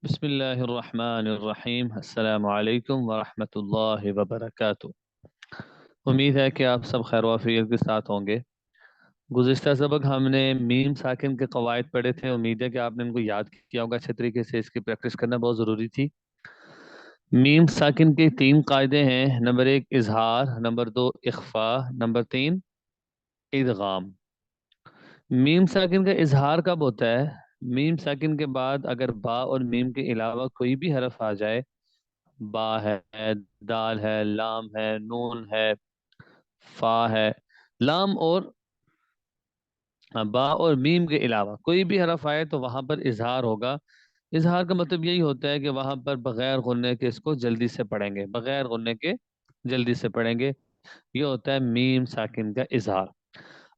بسم اللہ الرحمن الرحیم۔ السلام علیکم ورحمۃ اللہ وبرکاتہ۔ امید ہے کہ آپ سب خیر و عافیت کے ساتھ ہوں گے۔ گزشتہ سبق ہم نے میم ساکن کے قواعد پڑھے تھے، امید ہے کہ آپ نے ان کو یاد کیا ہوگا اچھے طریقے سے، اس کی پریکٹس کرنا بہت ضروری تھی۔ میم ساکن کے تین قاعدے ہیں، نمبر ایک اظہار، نمبر دو اخفاء، نمبر تین ادغام۔ میم ساکن کا اظہار کب ہوتا ہے؟ میم ساکن کے بعد اگر با اور میم کے علاوہ کوئی بھی حرف آ جائے، با ہے، دال ہے، لام ہے، نون ہے، فا ہے، لام اور با اور میم کے علاوہ کوئی بھی حرف آئے تو وہاں پر اظہار ہوگا۔ اظہار کا مطلب یہی ہوتا ہے کہ وہاں پر بغیر غننے کے اس کو جلدی سے پڑھیں گے، بغیر غننے کے جلدی سے پڑھیں گے، یہ ہوتا ہے میم ساکن کا اظہار۔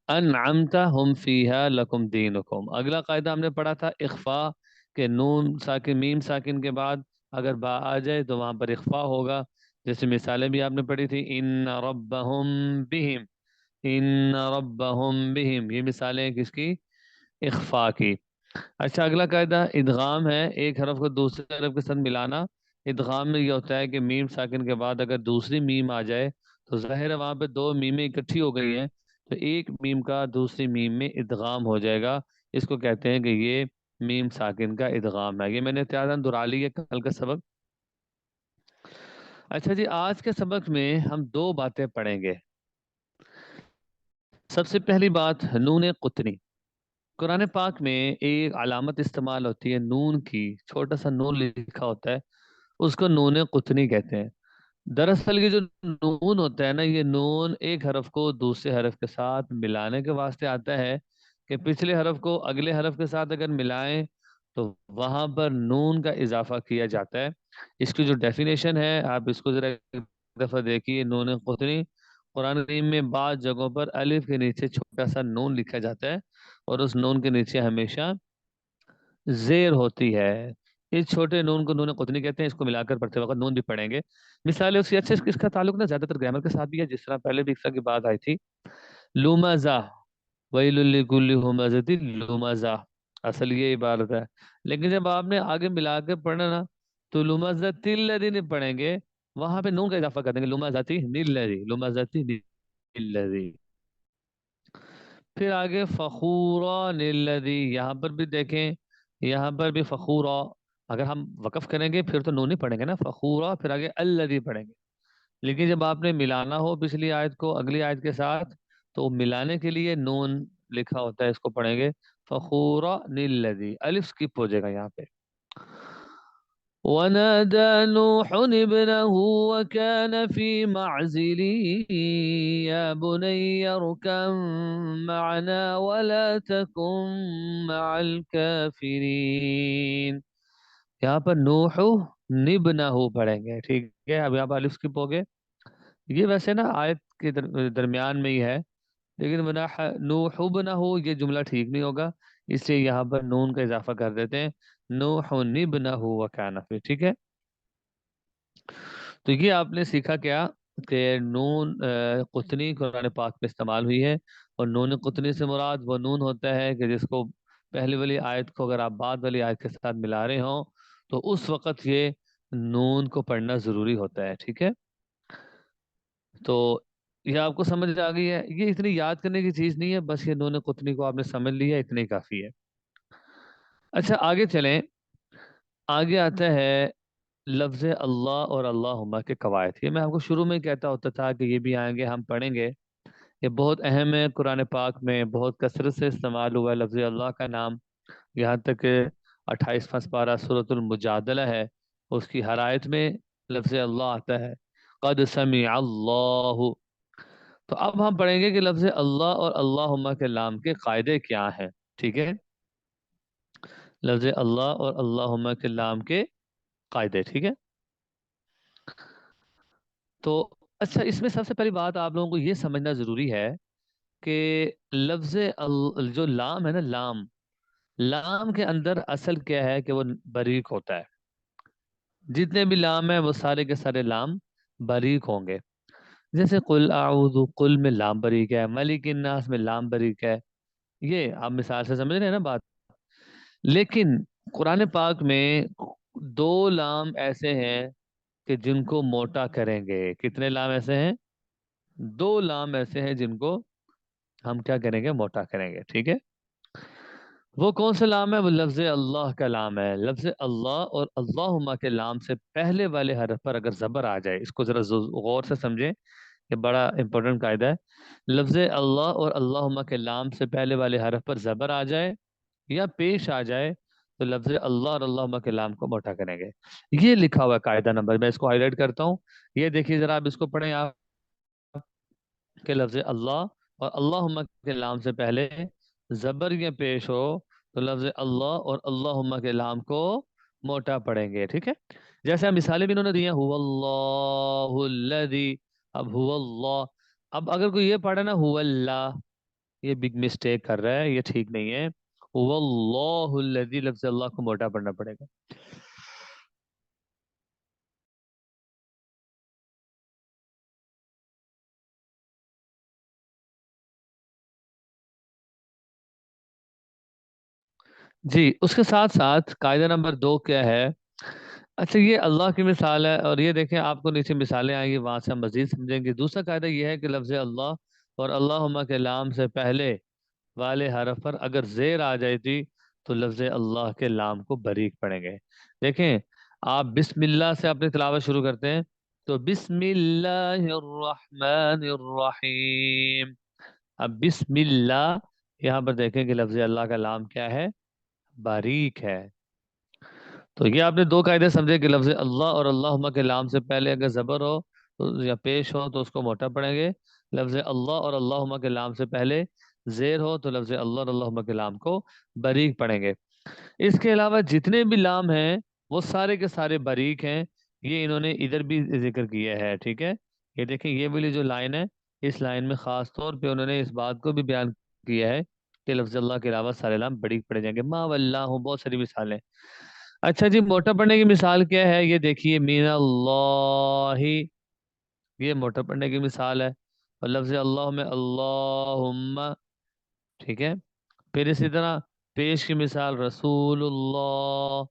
انعمت ہم فیہا لکم دینکم۔ اگلا قاعدہ ہم نے پڑھا تھا اخفا، کہ نون ساکن میم ساکن کے بعد اگر با آ جائے تو وہاں پر اخفا ہوگا، جیسے مثالیں بھی آپ نے پڑھی تھی، ان ربہم بہم، ان ربہم بہم، یہ مثالیں ہیں کس کی؟ اخفا کی۔ اچھا، اگلا قاعدہ ادغام ہے، ایک حرف کو دوسرے حرف کے ساتھ ملانا۔ ادغام میں یہ ہوتا ہے کہ میم ساکن کے بعد اگر دوسری میم آ جائے تو ظاہر ہے وہاں پہ دو میمیں اکٹھی ہو گئی ہیں، تو ایک میم کا دوسری میم میں ادغام ہو جائے گا، اس کو کہتے ہیں کہ یہ میم ساکن کا ادغام ہے۔ یہ میں نے اتیاداً دہرا لی ہے کل کا سبق۔ اچھا جی، آج کے سبق میں ہم دو باتیں پڑھیں گے۔ سب سے پہلی بات نون قطنی۔ قرآن پاک میں ایک علامت استعمال ہوتی ہے نون کی، چھوٹا سا نون لکھا ہوتا ہے، اس کو نون قطنی کہتے ہیں۔ دراصل یہ جو نون ہوتا ہے نا، یہ نون ایک حرف کو دوسرے حرف کے ساتھ ملانے کے واسطے آتا ہے، کہ پچھلے حرف کو اگلے حرف کے ساتھ اگر ملائیں تو وہاں پر نون کا اضافہ کیا جاتا ہے۔ اس کی جو ڈیفینیشن ہے آپ اس کو ذرا ایک دفعہ دیکھیے۔ نون قطنی قرآن کریم میں بعض جگہوں پر الف کے نیچے چھوٹا سا نون لکھا جاتا ہے، اور اس نون کے نیچے ہمیشہ زیر ہوتی ہے۔ اس چھوٹے نون کو نون قطنی کہتے ہیں، اس کو ملا کر پڑھتے وقت نون بھی پڑھیں گے۔ مثال ہے اس کی، اچھا اس کا تعلق نا زیادہ تر گرامر کے ساتھ بھی ہے، جس طرح پہلے بھی اس طرح کی بات آئی تھی، لومزہ، ویل لکل ہمزۃ لومزہ، اصل یہ عبارت ہے، لیکن جب آپ نے آگے ملا کے پڑھنا نا تو لومزۃ الذی نہیں پڑھیں گے، وہاں پہ نون کا اضافہ کر دیں گے، لومزۃ الذی، لومزۃ الذی۔ پھر آگے فخورا للذی، یہاں پر بھی دیکھیں، یہاں پر بھی فخورا، اگر ہم وقف کریں گے پھر تو نون نہیں پڑھیں گے نا، فخورا پھر آگے الذی پڑھیں گے، لیکن جب آپ نے ملانا ہو پچھلی آیت کو اگلی آیت کے ساتھ تو ملانے کے لیے نون لکھا ہوتا ہے، اس کو پڑھیں گے فخورا للذی، الف سکپ ہو جائے گا یہاں پہ۔ ونادى نوح ابنه وكان في معزل يا بني اركب معنا ولا تكن مع الكافرين، یہاں پر نوح نبنہ پڑھیں گے، ٹھیک ہے؟ اب یہاں پر الف سکپ ہو گئے، یہ ویسے نا آیت کے درمیان میں ہی ہے، لیکن نوح ابنہ یہ جملہ ٹھیک نہیں ہوگا، اس لیے یہاں پر نون کا اضافہ کر دیتے ہیں، نوح ابنہ وکان فی، ٹھیک ہے؟ تو یہ آپ نے سیکھا کیا کہ نون قطنی قرآن پاک میں استعمال ہوئی ہے، اور نون قطنی سے مراد وہ نون ہوتا ہے کہ جس کو پہلی والی آیت کو اگر آپ بعد والی آیت کے ساتھ ملا رہے ہوں تو اس وقت یہ نون کو پڑھنا ضروری ہوتا ہے، ٹھیک ہے؟ تو یہ آپ کو سمجھ آ گئی ہے، یہ اتنی یاد کرنے کی چیز نہیں ہے، بس یہ نون قطنی کو آپ نے سمجھ لیا، اتنی کافی ہے۔ اچھا آگے چلیں، آگے آتا ہے لفظ اللہ اور اللہم کے قواعد۔ یہ میں آپ کو شروع میں ہی کہتا ہوتا تھا کہ یہ بھی آئیں گے، ہم پڑھیں گے، یہ بہت اہم ہے، قرآن پاک میں بہت کثرت سے استعمال ہوا ہے لفظ اللہ کا نام، یہاں تک کہ 28واں پارہ سورۃ المجادلہ ہے، اس کی ہر آیت میں لفظ اللہ آتا ہے، قد سمع اللہ۔ تو اب ہم پڑھیں گے کہ لفظ اللہ اور اللہم کے لام کے قاعدے کیا ہیں، ٹھیک ہے؟ لفظ اللہ اور اللہم کے لام کے قاعدے، ٹھیک ہے؟ تو اچھا، اس میں سب سے پہلی بات آپ لوگوں کو یہ سمجھنا ضروری ہے کہ لفظ جو لام ہے نا، لام، لام کے اندر اصل کیا ہے کہ وہ باریک ہوتا ہے، جتنے بھی لام ہیں وہ سارے کے سارے لام باریک ہوں گے، جیسے قل اعوذ، قل میں لام باریک ہے، ملک الناس میں لام باریک ہے، یہ آپ مثال سے سمجھ رہے ہیں نا بات۔ لیکن قرآن پاک میں دو لام ایسے ہیں کہ جن کو موٹا کریں گے. کتنے لام ایسے ہیں؟ دو لام ایسے ہیں جن کو ہم کیا کریں گے؟ موٹا کریں گے. ٹھیک ہے. وہ کون سا لام ہے؟ وہ لفظ اللہ کا لام ہے. لفظ اللہ اور اللہم کے لام سے پہلے والے حرف پر اگر زبر آ جائے، اس کو ذرا غور سے سمجھیں، یہ بڑا امپورٹنٹ قاعدہ ہے. لفظ اللہ اور اللہم کے لام سے پہلے والے حرف پر زبر آ جائے یا پیش آ جائے تو لفظ اللہ اور اللہم کے لام کو موٹا کریں گے. یہ لکھا ہوا ہے قاعدہ نمبر، میں اس کو ہائی لائٹ کرتا ہوں. یہ دیکھیے ذرا، آپ اس کو پڑھیں آپ، کہ لفظ اللہ اور اللہم کے لام سے پہلے زبر یا پیش ہو تو لفظ اللہ اور اللہم کے لام کو موٹا پڑھیں گے. ٹھیک ہے. جیسے مثالیں بھی انہوں نے دی ہیں، هو اللہ الذی. اب هو اللہ، اب اگر کوئی یہ پڑھے نا هو اللہ، یہ بگ مسٹیک کر رہا ہے، یہ ٹھیک نہیں ہے. هو اللہ الذی، لفظ اللہ کو موٹا پڑھنا پڑے گا. جی، اس کے ساتھ ساتھ قاعدہ نمبر 2 کیا ہے؟ اچھا، یہ اللہ کی مثال ہے، اور یہ دیکھیں آپ کو نیچے مثالیں آئیں گی، وہاں سے ہم مزید سمجھیں گے. دوسرا قاعدہ یہ ہے کہ لفظ اللہ اور اللہم کے لام سے پہلے والے حرف پر اگر زیر آ جائے تھی تو لفظ اللہ کے لام کو باریک پڑھیں گے. دیکھیں، آپ بسم اللہ سے اپنی تلاوت شروع کرتے ہیں تو بسم اللہ الرحمن الرحیم. اب بسم اللہ، یہاں پر دیکھیں کہ لفظ اللہ کا لام کیا ہے؟ باریک ہے. تو یہ آپ نے دو قاعدے سمجھے کہ لفظ اللہ اور اللہم کے لام سے پہلے اگر زبر ہو یا پیش ہو تو اس کو موٹا پڑھیں گے. لفظ اللہ اور اللہم کے لام سے پہلے زیر ہو تو لفظ اللہ اور اللہم کے لام کو باریک پڑھیں گے. اس کے علاوہ جتنے بھی لام ہیں وہ سارے کے سارے باریک ہیں. یہ انہوں نے ادھر بھی ذکر کیا ہے. ٹھیک ہے. یہ دیکھیں، یہ والی جو لائن ہے، اس لائن میں خاص طور پہ انہوں نے اس بات کو بھی بیان کیا ہے کہ لفظ اللہ کے علاوہ سارے لام باریک پڑھے جائیں گے. ما واللہ، بہت ساری مثالیں. اچھا جی، موٹا پڑھنے کی مثال کیا ہے؟ یہ دیکھیے، من اللہ، یہ موٹا پڑھنے کی مثال ہے. اور لفظ اللہ میں اللہم. ٹھیک ہے. پھر اسی طرح پیش کی مثال رسول اللہ،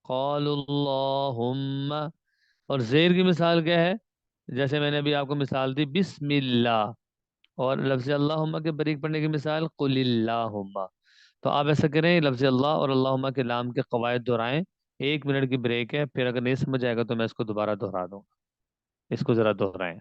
قال اللہم. اور زیر کی مثال کیا ہے؟ جیسے میں نے ابھی آپ کو مثال دی بسم اللہ. اور لفظ اللہم کے باریک پڑھنے کی مثال قل اللہم. تو آپ ایسا کریں، لفظ اللہ اور اللہم کے لام کے قواعد دہرائیں. 1 منٹ کی بریک ہے، پھر اگر نہیں سمجھ آئے گا تو میں اس کو دوبارہ دہرا دوں. اس کو ذرا دہرائیں.